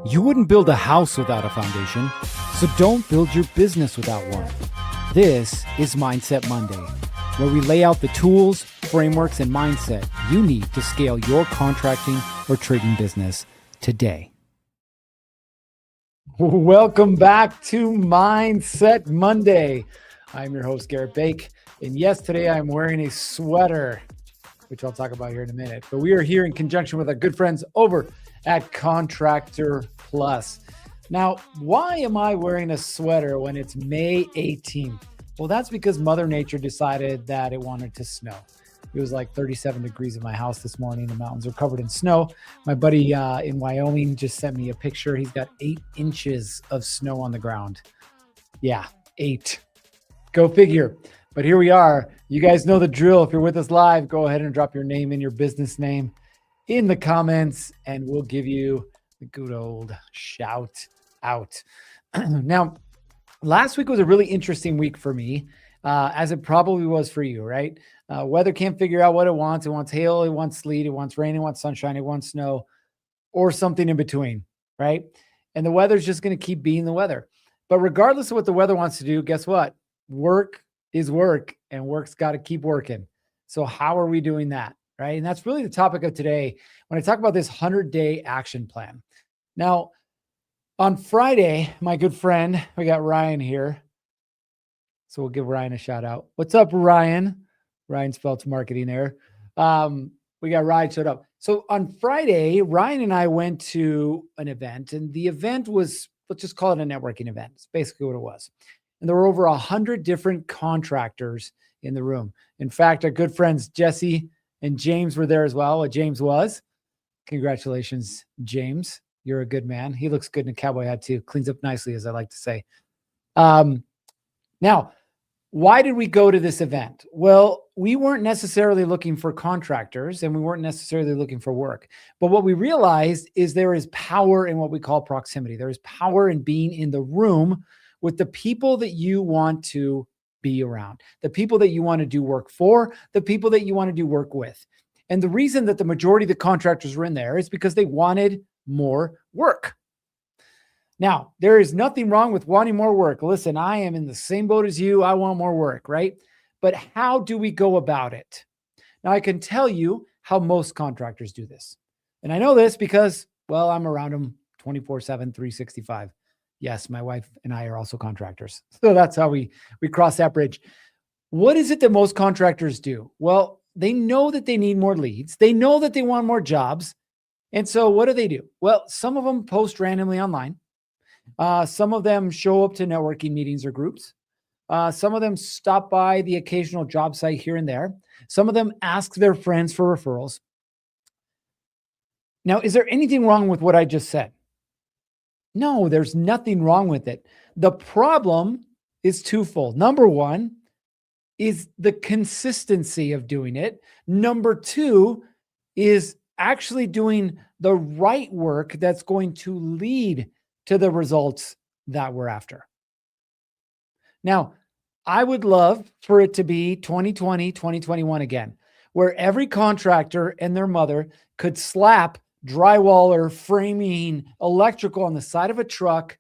You wouldn't build a house without a foundation, so don't build your business without one. This is Mindset Monday, where we lay out the tools, frameworks, and mindset you need to scale your contracting or trading business today. Welcome back to Mindset Monday. I'm your host, Garrett Bake, and yes, today I'm wearing a sweater, which I'll talk about here in a minute. But we are here in conjunction with our good friends over at Contractor Plus. Now, why am I wearing a sweater when it's May 18th? Well, that's because Mother Nature decided that it wanted to snow. It was like 37 degrees in my house this morning. The mountains are covered in snow. My buddy in Wyoming just sent me a picture. He's got 8 inches of snow on the ground. Yeah, 8. Go figure. But here we are. You guys know the drill. If you're with us live, go ahead and drop your name and your business name in the comments, and we'll give you the good old shout out. Now, last week was a really interesting week for me, as it probably was for you, right? Weather can't figure out what it wants. It wants hail, it wants sleet, it wants rain, it wants sunshine, it wants snow, or something in between, right? And the weather's just going to keep being the weather. But regardless of what the weather wants to do, guess what? Work is work, and work's got to keep working. So how are we doing that? Right. And that's really the topic of today when I talk about this 100-day action plan. Now, on Friday, my good friend, we got Ryan here. So we'll give Ryan a shout out. What's up, Ryan? Ryan Speltz Marketing there. We got Ryan showed up. So on Friday, Ryan and I went to an event, and the event was, let's just call it a networking event. It's basically what it was. And there were over 100 different contractors in the room. In fact, our good friends, Jesse and James were there as well. What James was. Congratulations, James. You're a good man. He looks good in a cowboy hat too. Cleans up nicely, as I like to say. Now, why did we go to this event? Well, we weren't necessarily looking for contractors, and we weren't necessarily looking for work. But what we realized is there is power in what we call proximity. There is power in being in the room with the people that you want to be around, the people that you want to do work for, the people that you want to do work with. And the reason that the majority of the contractors were in there is because they wanted more work. Now, there is nothing wrong with wanting more work. Listen, I am in the same boat as you. I want more work, right? But how do we go about it? Now, I can tell you how most contractors do this. And I know this because, well, I'm around them 24/7, 365. Yes, my wife and I are also contractors. So that's how we cross that bridge. What is it that most contractors do? Well, they know that they need more leads. They know that they want more jobs. And so what do? Well, some of them post randomly online. Some of them show up to networking meetings or groups. Some of them stop by the occasional job site here and there. Some of them ask their friends for referrals. Now, is there anything wrong with what I just said? No, there's nothing wrong with it. The problem is twofold. Number one is the consistency of doing it. Number two is actually doing the right work that's going to lead to the results that we're after. Now, I would love for it to be 2020, 2021 again, where every contractor and their mother could slap drywaller, framing, electrical on the side of a truck,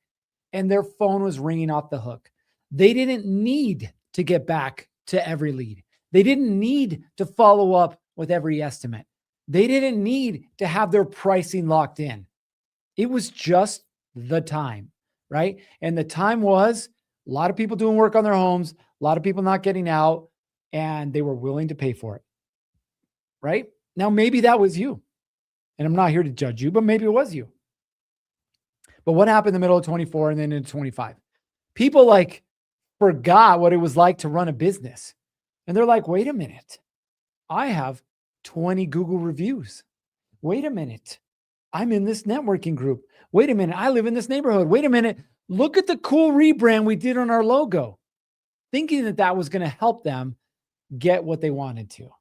and their phone was ringing off the hook. They didn't need to get back to every lead. They didn't need to follow up with every estimate. They didn't need to have their pricing locked in. It was just the time, right? And the time was a lot of people doing work on their homes, a lot of people not getting out, and they were willing to pay for it, right? Now, maybe that was you. And I'm not here to judge you, but maybe it was you. But what happened in the middle of 24 and then into 25? People forgot what it was like to run a business. And they're like, wait a minute. I have 20 Google reviews. Wait a minute. I'm in this networking group. Wait a minute. I live in this neighborhood. Wait a minute. Look at the cool rebrand we did on our logo. Thinking that that was going to help them get what they wanted to.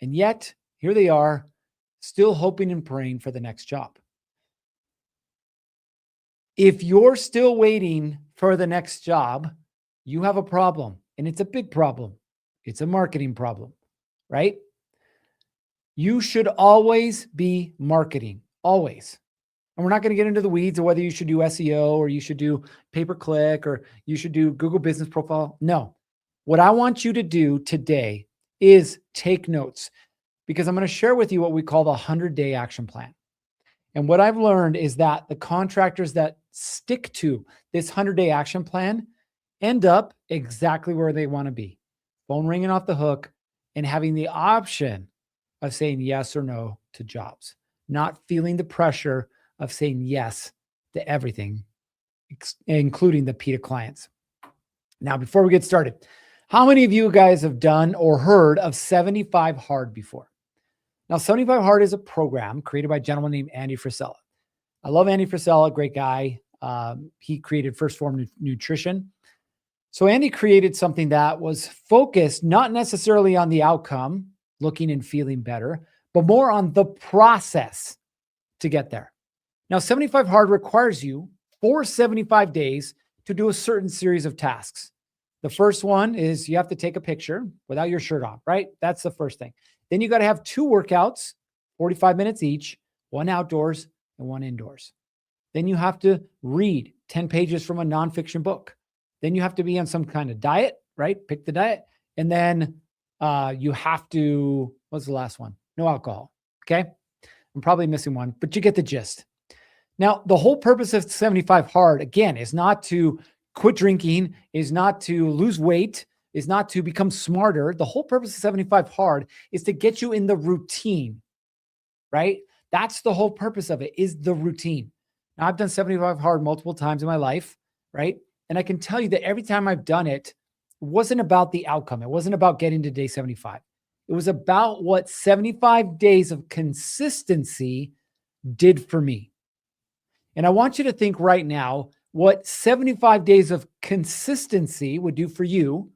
And yet, here they are, still hoping and praying for the next job. If you're still waiting for the next job, you have a problem, and it's a big problem. It's a marketing problem, right? You should always be marketing, always. And we're not going to get into the weeds of whether you should do SEO or you should do pay-per-click or you should do Google Business Profile. No. What I want you to do today is take notes, because I'm going to share with you what we call the 100-day action plan. And what I've learned is that the contractors that stick to this 100-day action plan end up exactly where they want to be. Phone ringing off the hook and having the option of saying yes or no to jobs, not feeling the pressure of saying yes to everything, including the PITA clients. Now, before we get started, how many of you guys have done or heard of 75 Hard before? Now, 75 Hard is a program created by a gentleman named Andy Frisella. I love Andy Frisella, great guy. He created First Form Nutrition. So Andy created something that was focused not necessarily on the outcome, looking and feeling better, but more on the process to get there. Now, 75 Hard requires you for 75 days to do a certain series of tasks. The first one is you have to take a picture without your shirt on, right? That's the first thing. Then you got to have 2 workouts, 45 minutes each, one outdoors and one indoors. Then you have to read 10 pages from a nonfiction book. Then you have to be on some kind of diet, right? Pick the diet. And then you have to, what's the last one? No alcohol. Okay. I'm probably missing one, but you get the gist. Now, the whole purpose of 75 Hard, again, is not to quit drinking, is not to lose weight, is not to become smarter. The whole purpose of 75 Hard is to get you in the routine, right? That's the whole purpose of it, is the routine. Now, I've done 75 Hard multiple times in my life, right? And I can tell you that every time I've done it, it wasn't about the outcome. It wasn't about getting to day 75. It was about what 75 days of consistency did for me. And I want you to think right now what 75 days of consistency would do for you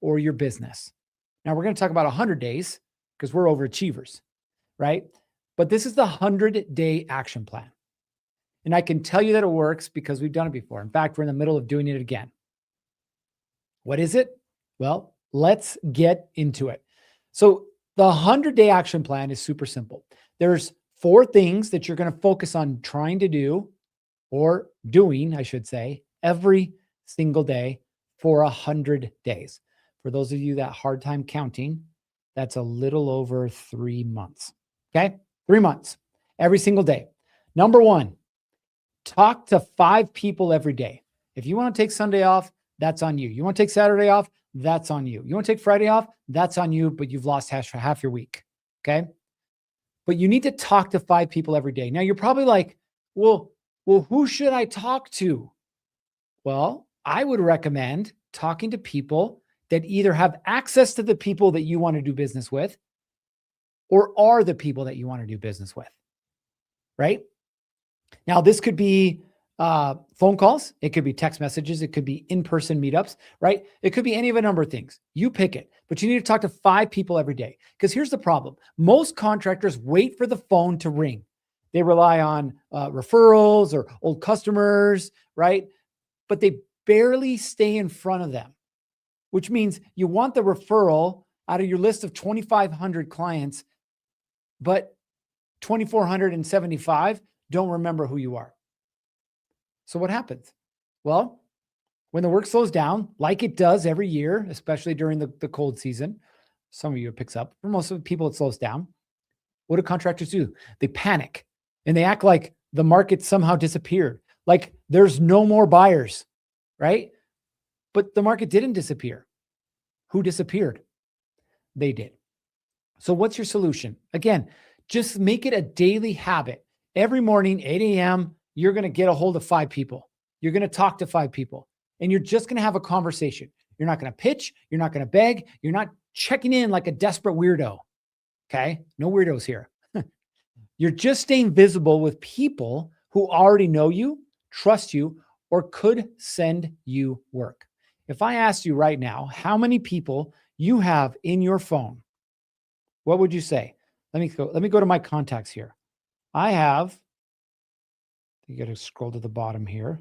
or your business. Now, we're going to talk about 100 days because we're overachievers, right? But this is the 100-day action plan. And I can tell you that it works because we've done it before. In fact, we're in the middle of doing it again. What is it? Well, let's get into it. So the 100-day action plan is super simple. There's 4 things that you're going to focus on trying to do, or doing, I should say, every single day for 100 days. For those of you that hard time counting, that's a little over 3 months. Okay? 3 months, every single day. Number 1, talk to 5 people every day. If you want to take Sunday off, that's on you. You want to take Saturday off, that's on you. You want to take Friday off, that's on you, but you've lost half your week. Okay? But you need to talk to 5 people every day. Now, you're probably like, well, who should I talk to? Well, I would recommend talking to people that either have access to the people that you want to do business with or are the people that you want to do business with, right? Now, this could be phone calls. It could be text messages. It could be in-person meetups, right? It could be any of a number of things. You pick it, but you need to talk to 5 people every day. Because here's the problem. Most contractors wait for the phone to ring. They rely on referrals or old customers, right? But they barely stay in front of them, which means you want the referral out of your list of 2,500 clients, but 2,475 don't remember who you are. So what happens? Well, when the work slows down, like it does every year, especially during the cold season, some of you it picks up. For most of the people, it slows down. What do contractors do? They panic and they act like the market somehow disappeared, like there's no more buyers, right? But the market didn't disappear. Who disappeared? They did. So what's your solution? Again, just make it a daily habit. Every morning, 8 a.m., you're going to get a hold of 5 people. You're going to talk to 5 people and you're just going to have a conversation. You're not going to pitch. You're not going to beg. You're not checking in like a desperate weirdo. Okay. No weirdos here. You're just staying visible with people who already know you, trust you, or could send you work. If I asked you right now, how many people you have in your phone, what would you say? Let me go to my contacts here. I have, you got to scroll to the bottom here.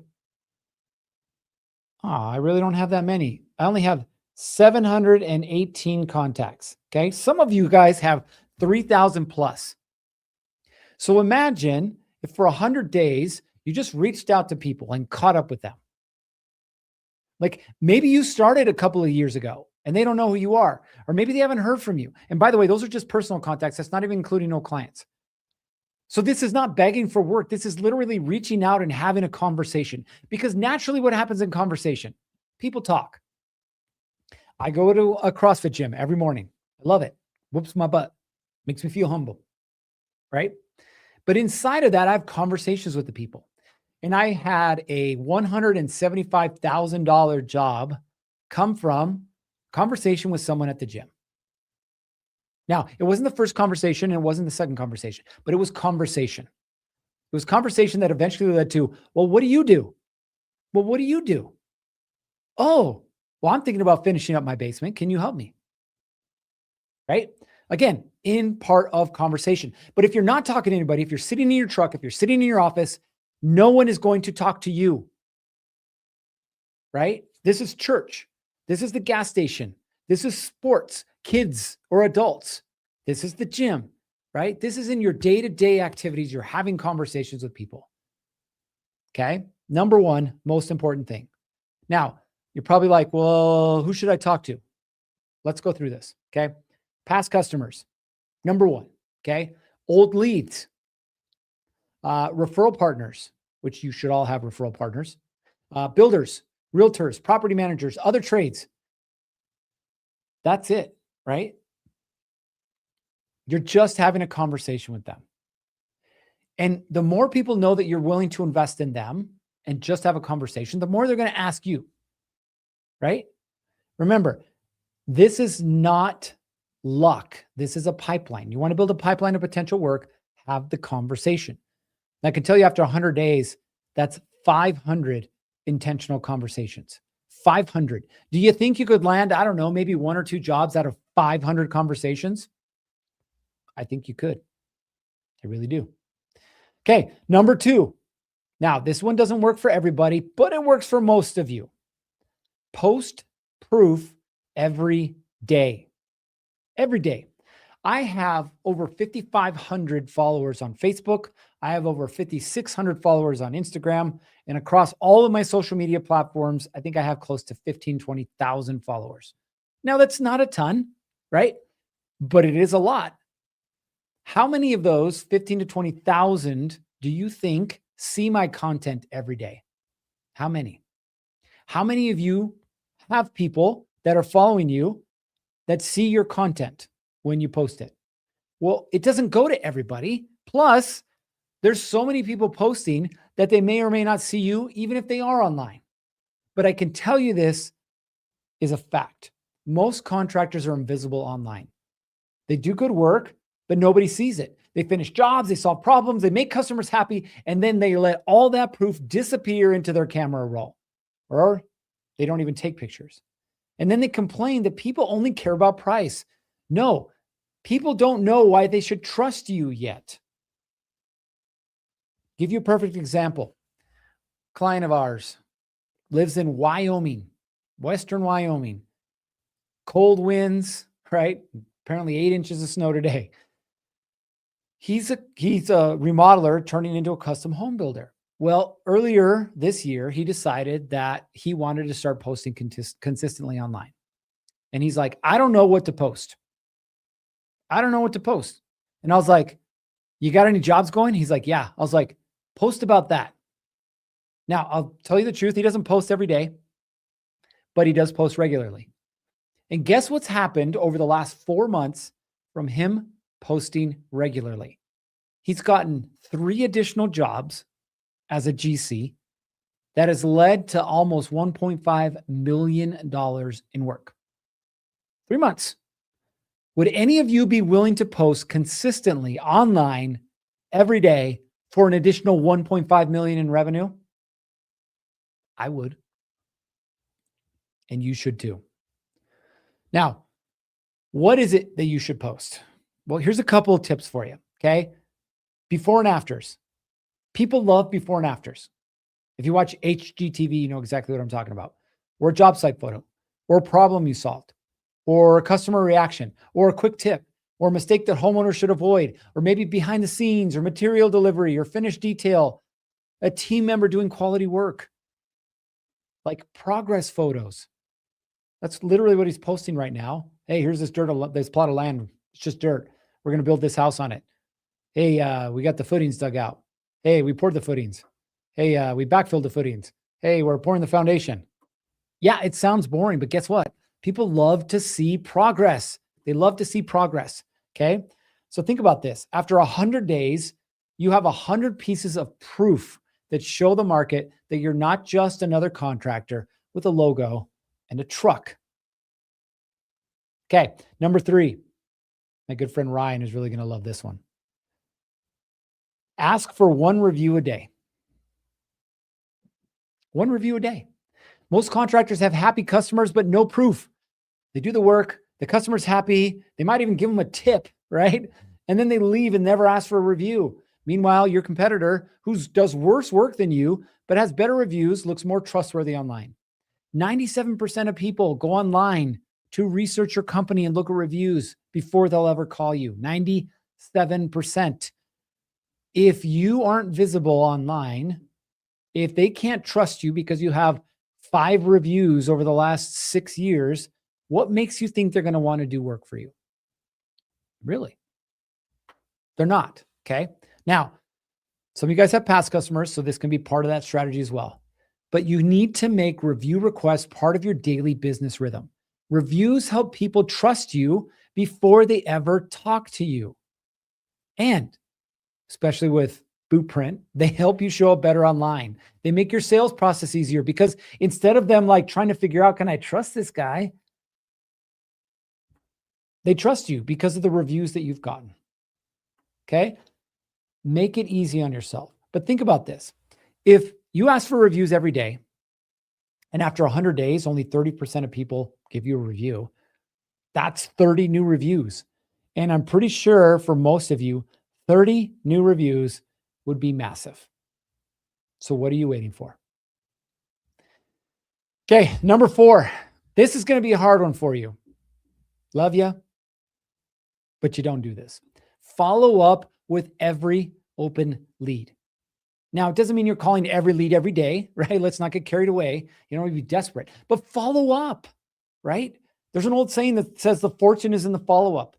I really don't have that many. I only have 718 contacts. Okay. Some of you guys have 3,000 plus. So imagine if for 100 days you just reached out to people and caught up with them. Like maybe you started a couple of years ago and they don't know who you are, or maybe they haven't heard from you. And by the way, those are just personal contacts. That's not even including no clients. So this is not begging for work. This is literally reaching out and having a conversation, because naturally what happens in conversation, people talk. I go to a CrossFit gym every morning. I love it. Whoops my butt. Makes me feel humble, right? But inside of that, I have conversations with the people. And I had a $175,000 job come from conversation with someone at the gym. Now, it wasn't the first conversation and it wasn't the second conversation, but it was conversation. It was conversation that eventually led to, well, what do you do? Well, what do you do? Oh, well, I'm thinking about finishing up my basement. Can you help me? Right? Again, in part of conversation. But if you're not talking to anybody, if you're sitting in your truck, if you're sitting in your office, no one is going to talk to you. Right? This is church. This is the gas station. This is sports, kids or adults. This is the gym, right? This is in your day-to-day activities. You're having conversations with people. Okay? Number one, most important thing. Now, you're probably like, well, who should I talk to? Let's go through this. Okay? Past customers. Number one. Okay? Old leads. Referral partners, which you should all have referral partners. Builders, realtors, property managers, other trades. That's it, right? You're just having a conversation with them. And the more people know that you're willing to invest in them and just have a conversation, the more they're going to ask you, right? Remember, this is not luck. This is a pipeline. You want to build a pipeline of potential work, have the conversation. And I can tell you after 100 days, that's 500 intentional conversations. 500. Do you think you could land, I don't know, maybe 1 or 2 jobs out of 500 conversations? I think you could. I really do. Okay, number 2. Now, this one doesn't work for everybody, but it works for most of you. Post proof every day. Every day. I have over 5,500 followers on Facebook. I have over 5,600 followers on Instagram. And across all of my social media platforms, I think I have close to 15,000, 20,000 followers. Now, that's not a ton, right? But it is a lot. How many of those 15 to 20,000 do you think see my content every day? How many? How many of you have people that are following you that see your content when you post it? Well, it doesn't go to everybody. Plus, there's so many people posting that they may or may not see you, even if they are online. But I can tell you this is a fact. Most contractors are invisible online. They do good work, but nobody sees it. They finish jobs, they solve problems, they make customers happy, and then they let all that proof disappear into their camera roll. Or they don't even take pictures. And then they complain that people only care about price. No, people don't know why they should trust you yet. Give you a perfect example. Client of ours lives in Wyoming, Western Wyoming. Cold winds, right? Apparently 8 inches of snow today. He's a remodeler turning into a custom home builder. Well, earlier this year, he decided that he wanted to start posting consistently online. And he's like, I don't know what to post. I don't know what to post. And I was like, you got any jobs going? He's like, yeah. I was like, post about that. Now, I'll tell you the truth. He doesn't post every day, but he does post regularly. And guess what's happened over the last 4 months from him posting regularly? He's gotten 3 additional jobs as a GC that has led to almost $1.5 million in work. 3 months. Would any of you be willing to post consistently online every day for an additional 1.5 million in revenue? I would. And you should too. Now, what is it that you should post? Well, here's a couple of tips for you, okay? Before and afters. People love before and afters. If you watch HGTV, you know exactly what I'm talking about. Or a job site photo, or a problem you solved, or a customer reaction, or a quick tip. or a mistake that homeowners should avoid, or maybe behind the scenes or material delivery or finished detail, a team member doing quality work, like progress photos. That's literally what he's posting right now. Hey, here's this this plot of land. It's just dirt. We're going to build this house on it. Hey, we got the footings dug out. Hey, we poured the footings. Hey, we backfilled the footings. Hey, we're pouring the foundation. Yeah, it sounds boring, but guess what? People love to see progress. They love to see progress. Okay. So think about this. After 100 days, you have 100 pieces of proof that show the market that you're not just another contractor with a logo and a truck. Okay. Number 3, my good friend Ryan is really going to love this one. Ask for 1 review a day. 1 review a day. Most contractors have happy customers, but no proof. They do the work. The customer's happy. They might even give them a tip, right? And then they leave and never ask for a review. Meanwhile, your competitor, who does worse work than you, but has better reviews, looks more trustworthy online. 97% of people go online to research your company and look at reviews before they'll ever call you. 97%. If you aren't visible online, if they can't trust you because you have 5 reviews over the last 6 years, what makes you think they're going to want to do work for you? Really? They're not. Okay. Now, some of you guys have past customers, so this can be part of that strategy as well. But you need to make review requests part of your daily business rhythm. Reviews help people trust you before they ever talk to you. And especially with Bootprint, they help you show up better online. They make your sales process easier because instead of them like trying to figure out, can I trust this guy? They trust you because of the reviews that you've gotten. Okay? Make it easy on yourself. But think about this. If you ask for reviews every day, and after 100 days, only 30% of people give you a review, that's 30 new reviews. And I'm pretty sure for most of you, 30 new reviews would be massive. So what are you waiting for? Okay, number 4. This is going to be a hard one for you. Love you, but you don't do this. Follow up with every open lead. Now, it doesn't mean you're calling every lead every day, right? Let's not get carried away. You don't want to be desperate, but follow up, right? There's an old saying that says the fortune is in the follow-up.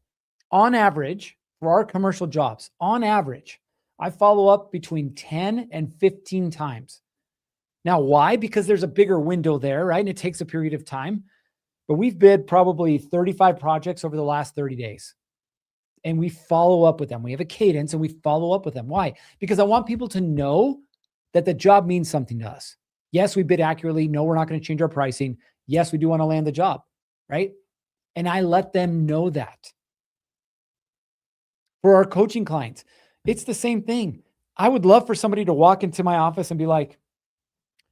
On average, for our commercial jobs, on average, I follow up between 10 and 15 times. Now, why? Because there's a bigger window there, right? And it takes a period of time. But we've bid probably 35 projects over the last 30 days. And we follow up with them. We have a cadence and we follow up with them. Why? Because I want people to know that the job means something to us. Yes, we bid accurately. No, we're not going to change our pricing. Yes, we do want to land the job, right? And I let them know that. For our coaching clients, it's the same thing. I would love for somebody to walk into my office and be like,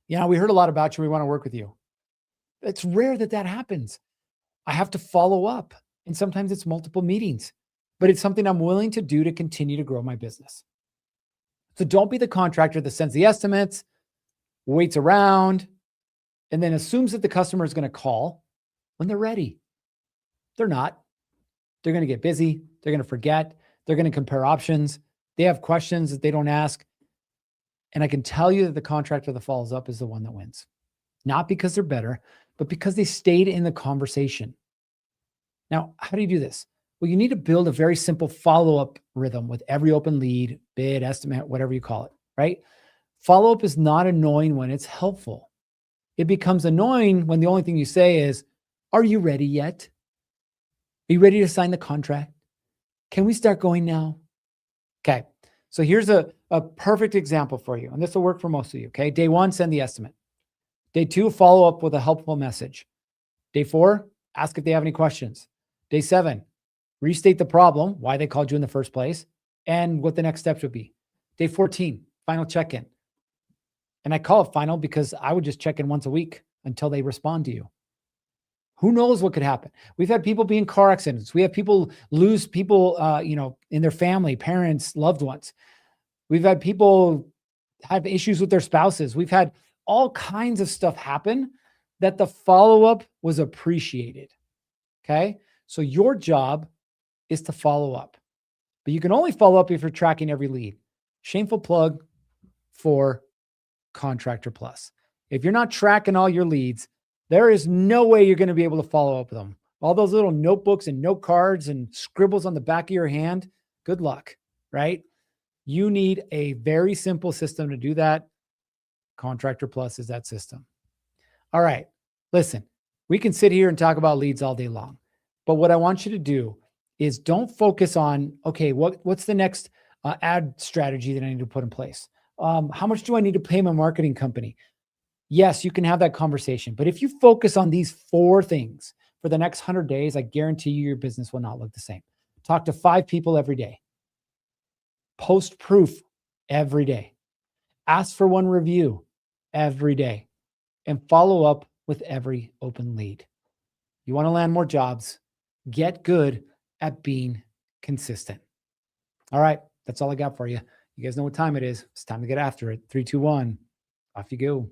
yeah, we heard a lot about you. We want to work with you. It's rare that that happens. I have to follow up. And sometimes it's multiple meetings, but it's something I'm willing to do to continue to grow my business. So don't be the contractor that sends the estimates, waits around, and then assumes that the customer is going to call when they're ready. They're not. They're going to get busy. They're going to forget. They're going to compare options. They have questions that they don't ask. And I can tell you that the contractor that follows up is the one that wins. Not because they're better, but because they stayed in the conversation. Now, how do you do this? Well, you need to build a very simple follow-up rhythm with every open lead, bid, estimate, whatever you call it, right? Follow-up is not annoying when it's helpful. It becomes annoying when the only thing you say is, are you ready yet? Are you ready to sign the contract? Can we start going now? Okay, so here's a perfect example for you, and this will work for most of you, okay? Day 1, send the estimate. Day 2, follow up with a helpful message. Day 4, ask if they have any questions. Day 7, restate the problem, why they called you in the first place, and what the next steps would be. Day 14, final check-in. And I call it final because I would just check in once a week until they respond to you. Who knows what could happen? We've had people be in car accidents. We have people lose people, in their family, parents, loved ones. We've had people have issues with their spouses. We've had all kinds of stuff happen that the follow-up was appreciated. Okay. So your job is to follow up. But you can only follow up if you're tracking every lead. Shameful plug for Contractor Plus. If you're not tracking all your leads, there is no way you're going to be able to follow up with them. All those little notebooks and note cards and scribbles on the back of your hand, good luck, right? You need a very simple system to do that. Contractor Plus is that system. All right, listen, we can sit here and talk about leads all day long, but what I want you to do is don't focus on, okay, what's the next ad strategy that I need to put in place? How much do I need to pay my marketing company? Yes, you can have that conversation, but if you focus on these 4 things for the next 100 days, I guarantee you your business will not look the same. Talk to 5 people every day. Post proof every day. Ask for 1 review every day. And follow up with every open lead. You want to land more jobs, get good at being consistent. All right, that's all I got for you. You guys know what time it is. It's time to get after it. 3, 2, 1, off you go.